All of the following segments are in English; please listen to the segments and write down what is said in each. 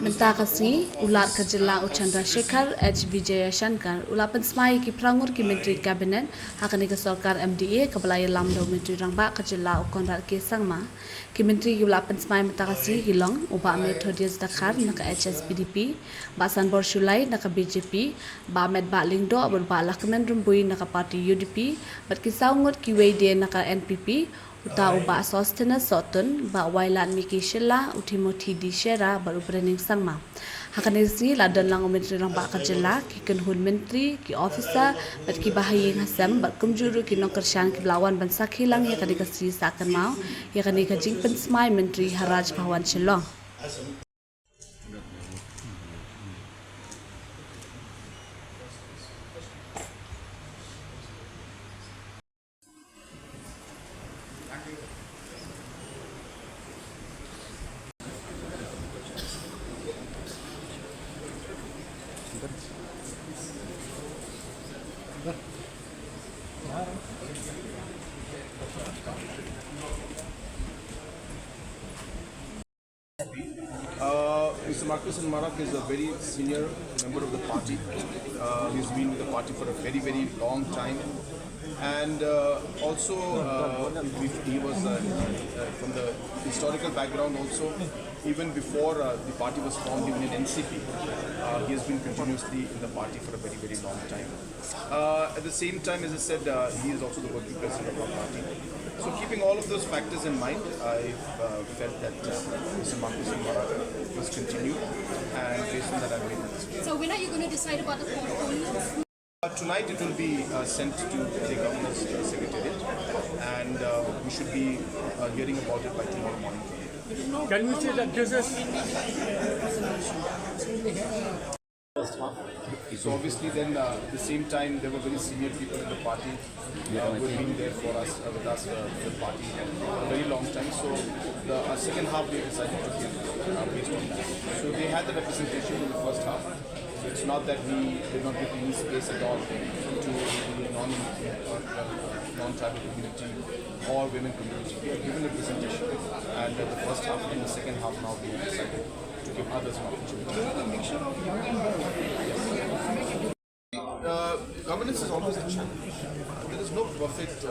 Menta kasi ulat ke jylla Chandrasekhar H. Vijayashankar ulat Pynsmai ki prangur ki myntri kabinet hakani ke sorkar MDA ke belaya lamdo myntri rangba ke jylla ukonrat ke sangma ki myntri ki ulat Pynsmai menta kasi hilong uba me thodias dakar naka HSPDP basan borsulai naka BJP ba med ba lingdo berba lakmen rumbui naka parti UDP bat ki saungot ki weide naka NPP uta uba sostena sotun ba wailan miki shilla utimoti di shera baru branding sangma hakanisi ladan lang menteri lang ba kajela ki kenhun menteri ki officer bat ki bahayi hasam bat kumjuru ki nongkershan ki lawan ban sakhilang ya kadikasi sakan mau ya kanika jing Pynsmai menteri haraj bhawan shillong Mr. Marcus Marak is a very senior member of the party. He's been with the party for a very, very long time. And also, he was from the historical background also. Even before the party was formed, even in NCP, he has been continuously in the party for a very, very long time. At the same time, as I said, he is also the working president of our party. So keeping all of those factors in mind, I felt that Mr. Marcus Marak must continue, and based on that I made the decision. So when are you going to decide about the portfolio? Tonight it will be sent to the Governor's Secretariat, and we should be hearing about it by tomorrow morning. Can we say that this is So obviously then at the same time there were very senior people in the party who have been there for us, with us, the party for a very long time. So the second half we decided to give based on that. So they had the representation in the first half. So it's not that we did not give any space at all to the non-tribal community or women community. We have given representation, and the first half and the second half now we have decided to give others an opportunity. Governance is always a challenge. There is no perfect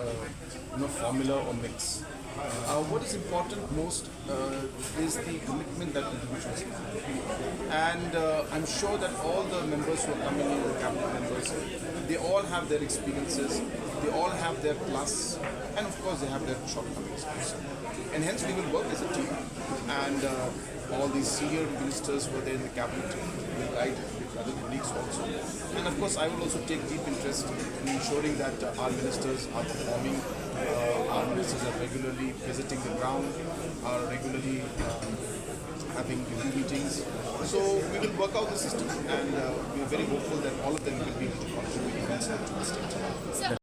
formula or mix. What is important most is the commitment that individuals have. And I'm sure that all the members who are coming in, the cabinet members, they all have their experiences, they all have their plus, and of course they have their shortcomings also. And hence we will work as a team. And all these senior ministers who are there in the cabinet will guide with other colleagues also. And of course I will also take deep interest in ensuring that our ministers are performing, our ministers are regularly visiting the ground, are regularly having review meetings. So we will work out the system, and we are very hopeful that all of them will be able to contribute immensely to the state.